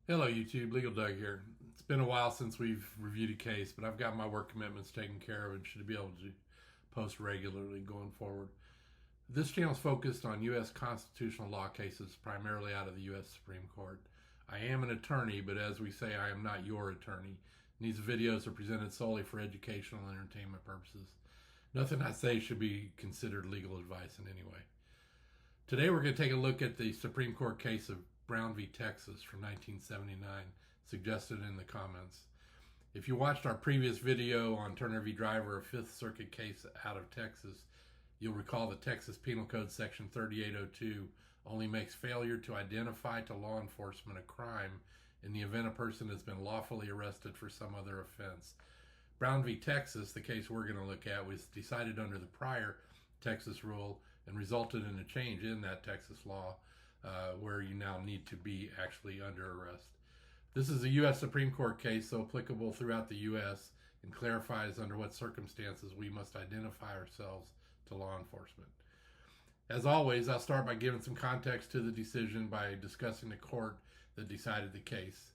Hello YouTube, Legal Doug here. It's been a while since we've reviewed a case, but I've got my work commitments taken care of and should be able to post regularly going forward. This channel is focused on U.S. constitutional law cases, primarily out of the U.S. Supreme Court. I am an attorney, but as we say, I am not your attorney. These videos are presented solely for educational and entertainment purposes. Nothing I say should be considered legal advice in any way. Today we're going to take a look at the Supreme Court case of Brown v. Texas from 1979, suggested in the comments. If you watched our previous video on Turner v. Driver, a Fifth Circuit case out of Texas, you'll recall the Texas Penal Code section 3802 only makes failure to identify to law enforcement a crime in the event a person has been lawfully arrested for some other offense. Brown v. Texas, the case we're going to look at, was decided under the prior Texas rule and resulted in a change in that Texas law where you now need to be actually under arrest. This is a U.S. Supreme Court case, so applicable throughout the U.S., and clarifies under what circumstances we must identify ourselves to law enforcement. As always, I'll start by giving some context to the decision by discussing the court that decided the case.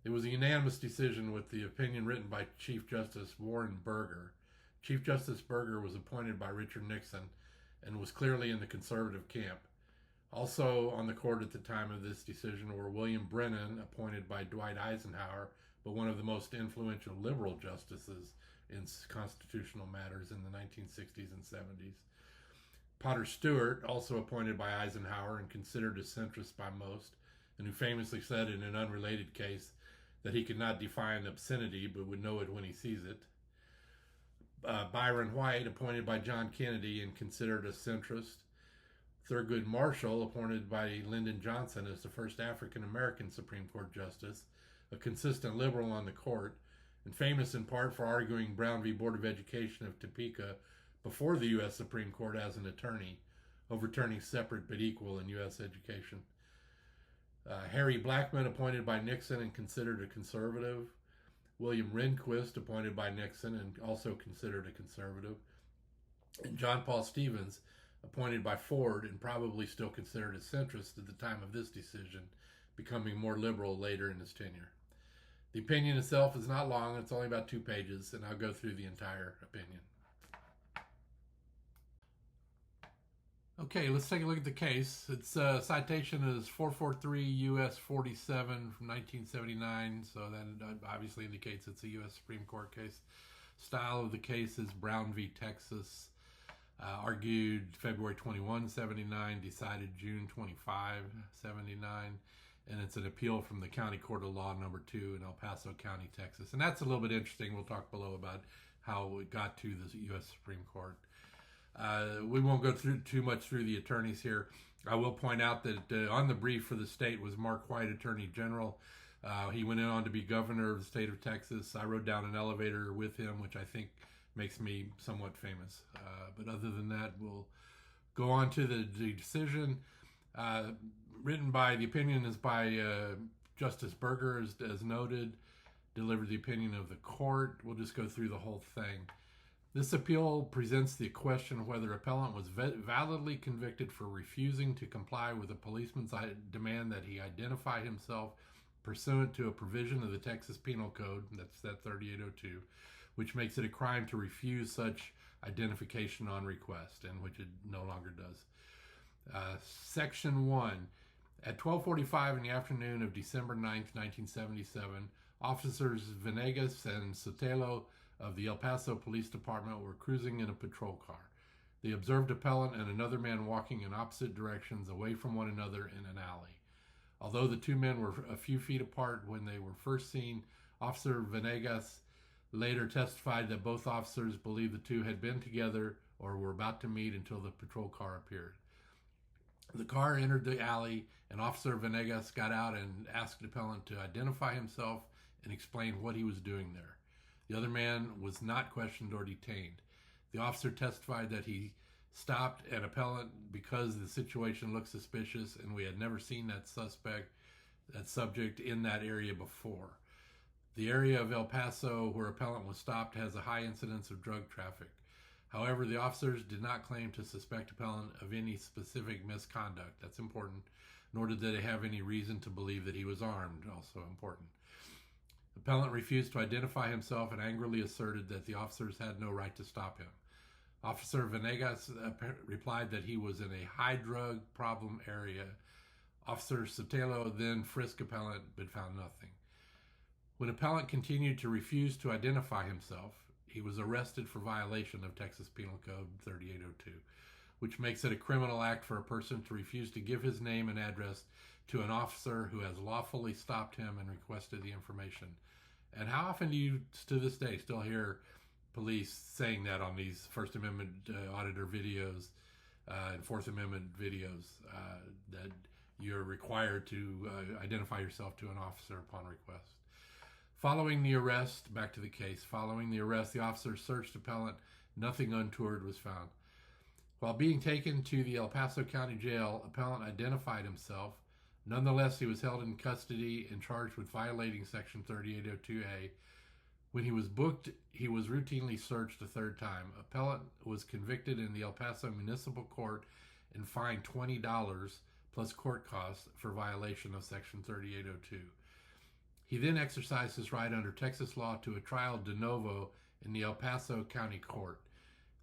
It was a unanimous decision with the opinion written by Chief Justice Warren Burger. Chief Justice Burger was appointed by Richard Nixon and was clearly in the conservative camp. Also on the court at the time of this decision were William Brennan, appointed by Dwight Eisenhower, but one of the most influential liberal justices in constitutional matters in the 1960s and 70s. Potter Stewart, also appointed by Eisenhower and considered a centrist by most, and who famously said in an unrelated case that he could not define obscenity but would know it when he sees it. Byron White, appointed by John Kennedy and considered a centrist. Thurgood Marshall, appointed by Lyndon Johnson as the first African-American Supreme Court justice, a consistent liberal on the court, and famous in part for arguing Brown v. Board of Education of Topeka before the U.S. Supreme Court as an attorney, overturning separate but equal in U.S. education. Harry Blackmun, appointed by Nixon and considered a conservative. William Rehnquist, appointed by Nixon and also considered a conservative. And John Paul Stevens, appointed by Ford and probably still considered a centrist at the time of this decision, becoming more liberal later in his tenure. The opinion itself is not long, it's only about 2 pages, and I'll go through the entire opinion. Okay, let's take a look at the case. Its citation is 443 U.S. 47 from 1979, so that obviously indicates it's a U.S. Supreme Court case. Style of the case is Brown v. Texas. Argued February 21, 79, decided June 25, 79, and it's an appeal from the County Court of Law number 2 in El Paso County, Texas. And that's a little bit interesting. We'll talk below about how it got to the U.S. Supreme Court. We won't go through too much through the attorneys here. I will point out that on the brief for the state was Mark White, Attorney General. He went on to be governor of the state of Texas. I rode down an elevator with him, which I think makes me somewhat famous. But other than that, we'll go on to the decision. Written by, the opinion is by Justice Burger, as noted, delivered the opinion of the court. We'll just go through the whole thing. This appeal presents the question of whether appellant was validly convicted for refusing to comply with a policeman's demand that he identify himself pursuant to a provision of the Texas Penal Code, that's that 3802, which makes it a crime to refuse such identification on request, and which it no longer does. Section 1. At 12:45 in the afternoon of December 9th, 1977, officers Venegas and Sotelo of the El Paso Police Department were cruising in a patrol car. They observed appellant and another man walking in opposite directions away from one another in an alley. Although the 2 men were a few feet apart when they were first seen, Officer Venegas later testified that both officers believed the 2 had been together or were about to meet until the patrol car appeared. The car entered the alley, and Officer Venegas got out and asked the appellant to identify himself and explain what he was doing there. The other man was not questioned or detained. The officer testified that he stopped an appellant because the situation looked suspicious and we had never seen that subject in that area before. The area of El Paso where appellant was stopped has a high incidence of drug traffic. However, the officers did not claim to suspect appellant of any specific misconduct. That's important. nor did they have any reason to believe that he was armed, also important. Appellant refused to identify himself and angrily asserted that the officers had no right to stop him. Officer Venegas replied that he was in a high drug problem area. Officer Sotelo then frisked appellant but found nothing. When appellant continued to refuse to identify himself, he was arrested for violation of Texas Penal Code 3802, which makes it a criminal act for a person to refuse to give his name and address to an officer who has lawfully stopped him and requested the information. And how often do you, to this day, still hear police saying that on these First Amendment auditor videos and Fourth Amendment videos, that you're required to identify yourself to an officer upon request? Following the arrest, back to the case, following the arrest, the officer searched appellant. Nothing untoward was found. While being taken to the El Paso County Jail, appellant identified himself. Nonetheless, he was held in custody and charged with violating Section 3802A. When he was booked, he was routinely searched a third time. Appellant was convicted in the El Paso Municipal Court and fined $20 plus court costs for violation of Section 3802. He then exercised his right under Texas law to a trial de novo in the El Paso County Court.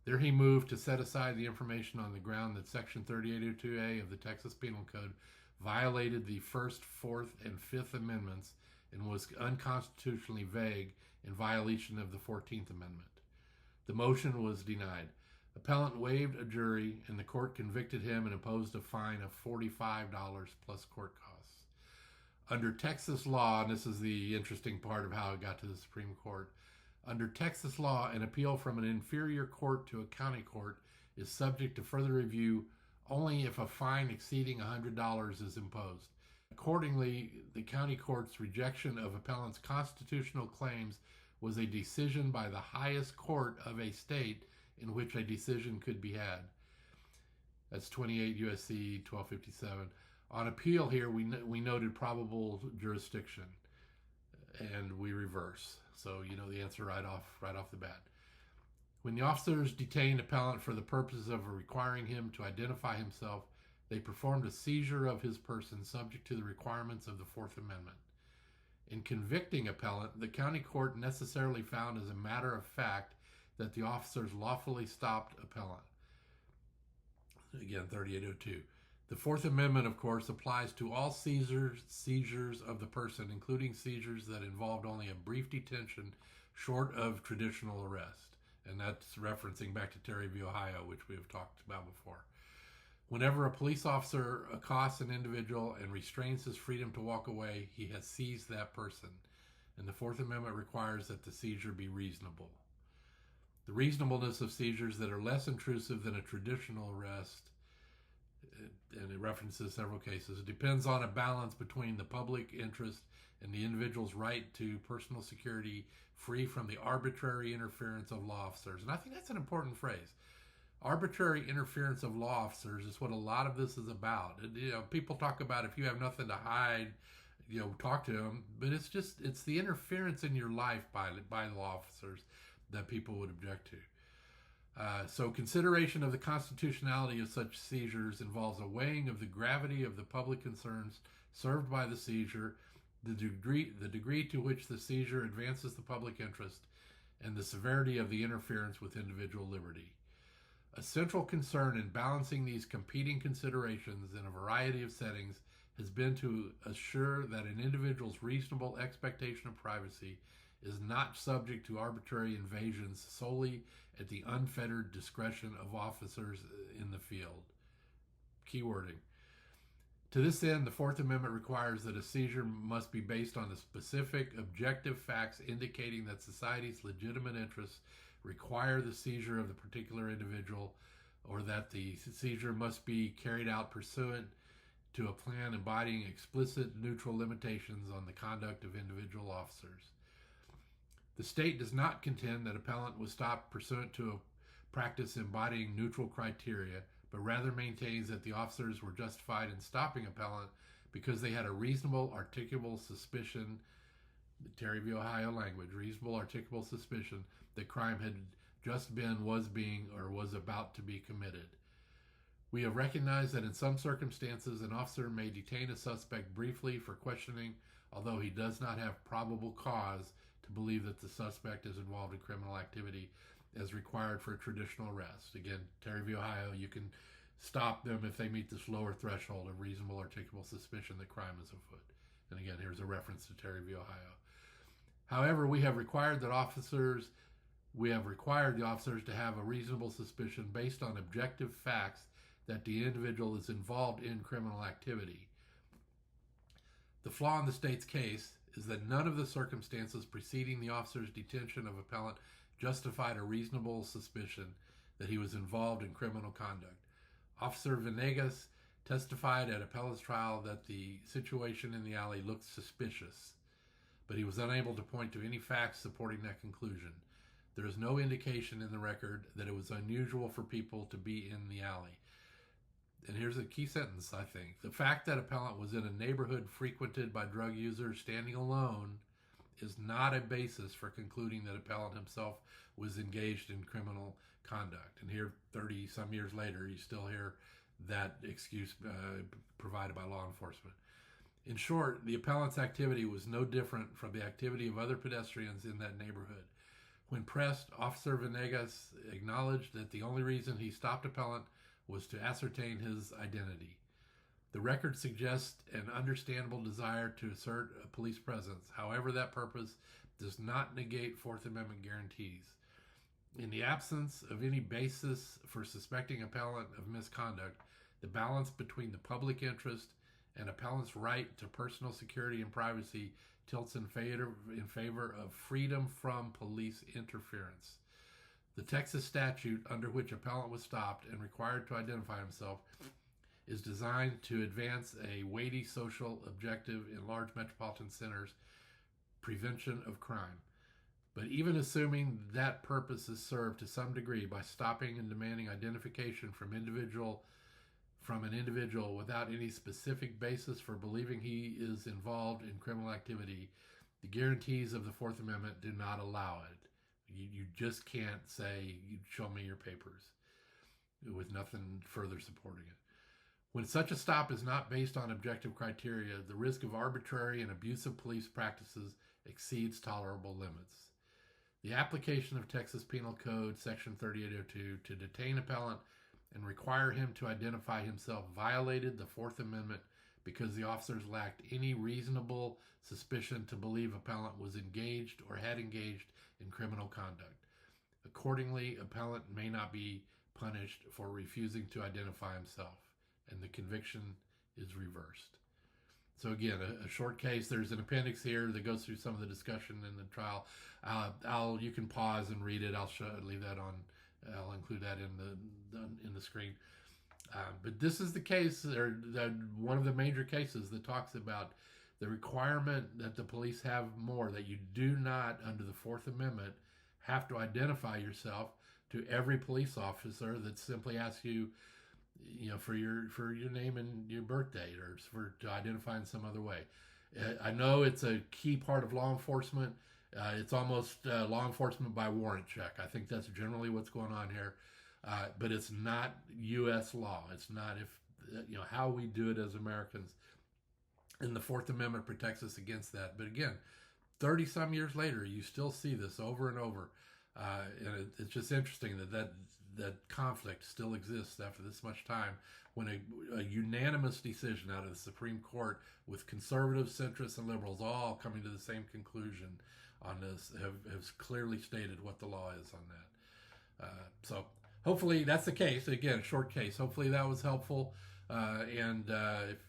There he moved to set aside the information on the ground that Section 3802A of the Texas Penal Code violated the First, Fourth, and Fifth Amendments and was unconstitutionally vague in violation of the 14th Amendment. The motion was denied. Appellant waived a jury, and the court convicted him and imposed a fine of $45 plus court costs. Under Texas law, and this is the interesting part of how it got to the Supreme Court, under Texas law, an appeal from an inferior court to a county court is subject to further review only if a fine exceeding $100 is imposed. Accordingly, the county court's rejection of appellant's constitutional claims was a decision by the highest court of a state in which a decision could be had. That's 28 U.S.C. 1257. On appeal here, we noted probable jurisdiction, and we reverse. So you know the answer right off the bat. When the officers detained appellant for the purpose of requiring him to identify himself, they performed a seizure of his person subject to the requirements of the Fourth Amendment. In convicting appellant, the county court necessarily found as a matter of fact that the officers lawfully stopped appellant. Again, 3802. The Fourth Amendment, of course, applies to all seizures of the person, including seizures that involved only a brief detention short of traditional arrest. And that's referencing back to Terry v. Ohio, which we have talked about before. Whenever a police officer accosts an individual and restrains his freedom to walk away, he has seized that person. And the Fourth Amendment requires that the seizure be reasonable. The reasonableness of seizures that are less intrusive than a traditional arrest, and it references several cases, depends on a balance between the public interest and the individual's right to personal security, free from the arbitrary interference of law officers. And I think that's an important phrase. Arbitrary interference of law officers is what a lot of this is about. And, people talk about if you have nothing to hide, talk to them. But it's the interference in your life by the law officers that people would object to. So consideration of the constitutionality of such seizures involves a weighing of the gravity of the public concerns served by the seizure, the degree to which the seizure advances the public interest, and the severity of the interference with individual liberty. A central concern in balancing these competing considerations in a variety of settings has been to assure that an individual's reasonable expectation of privacy is not subject to arbitrary invasions solely at the unfettered discretion of officers in the field. Keywording. To this end, the Fourth Amendment requires that a seizure must be based on the specific objective facts indicating that society's legitimate interests require the seizure of the particular individual, or that the seizure must be carried out pursuant to a plan embodying explicit neutral limitations on the conduct of individual officers. The state does not contend that appellant was stopped pursuant to a practice embodying neutral criteria, but rather maintains that the officers were justified in stopping appellant because they had a reasonable, articulable suspicion, the Terry v. Ohio language, reasonable, articulable suspicion that crime had just been, was being, or was about to be committed. We have recognized that in some circumstances, an officer may detain a suspect briefly for questioning, although he does not have probable cause to believe that the suspect is involved in criminal activity as required for a traditional arrest. Again, Terry v. Ohio, you can stop them if they meet this lower threshold of reasonable articulable suspicion that crime is afoot. And again, here's a reference to Terry v. Ohio. However, we have required the officers to have a reasonable suspicion based on objective facts that the individual is involved in criminal activity. The flaw in the state's case is that none of the circumstances preceding the officer's detention of appellant justified a reasonable suspicion that he was involved in criminal conduct. Officer Venegas testified at appellant's trial that the situation in the alley looked suspicious, but he was unable to point to any facts supporting that conclusion. There is no indication in the record that it was unusual for people to be in the alley. And here's a key sentence, I think. The fact that appellant was in a neighborhood frequented by drug users standing alone is not a basis for concluding that appellant himself was engaged in criminal conduct. And here, 30-some years later, you still hear that excuse provided by law enforcement. In short, the appellant's activity was no different from the activity of other pedestrians in that neighborhood. When pressed, Officer Venegas acknowledged that the only reason he stopped appellant was to ascertain his identity. The record suggests an understandable desire to assert a police presence. However, that purpose does not negate Fourth Amendment guarantees. In the absence of any basis for suspecting appellant of misconduct, the balance between the public interest and appellant's right to personal security and privacy tilts in favor of freedom from police interference. The Texas statute under which appellant was stopped and required to identify himself is designed to advance a weighty social objective in large metropolitan centers, prevention of crime. But even assuming that purpose is served to some degree by stopping and demanding identification from an individual without any specific basis for believing he is involved in criminal activity, the guarantees of the Fourth Amendment do not allow it. You just can't say, show me your papers, with nothing further supporting it. When such a stop is not based on objective criteria, the risk of arbitrary and abusive police practices exceeds tolerable limits. The application of Texas Penal Code, Section 3802, to detain appellant and require him to identify himself violated the Fourth Amendment because the officers lacked any reasonable suspicion to believe appellant was engaged or had engaged in criminal conduct. Accordingly, appellant may not be punished for refusing to identify himself, and the conviction is reversed. So again, a short case. There's an appendix here that goes through some of the discussion in the trial. You can pause and read it. I'll leave that on. I'll include that in the screen. But this is the case, or one of the major cases that talks about the requirement that the police have more, that you do not, under the Fourth Amendment, have to identify yourself to every police officer that simply asks you, for your name and your birth date, or to identify in some other way. I know it's a key part of law enforcement. It's almost law enforcement by warrant check. I think that's generally what's going on here. But it's not U.S. law. It's not how we do it as Americans. And the Fourth Amendment protects us against that. But again, 30-some years later, you still see this over and over. And it's just interesting that conflict still exists after this much time, when a unanimous decision out of the Supreme Court, with conservatives, centrists, and liberals all coming to the same conclusion on this, have clearly stated what the law is on that. So hopefully that's the case. Again, a short case. Hopefully that was helpful. And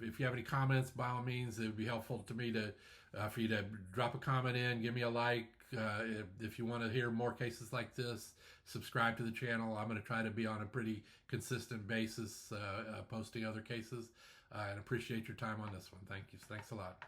if you have any comments, by all means, it would be helpful to me for you to drop a comment in, give me a like. If you want to hear more cases like this, subscribe to the channel. I'm going to try to be on a pretty consistent basis, posting other cases. And appreciate your time on this one. Thank you. Thanks a lot.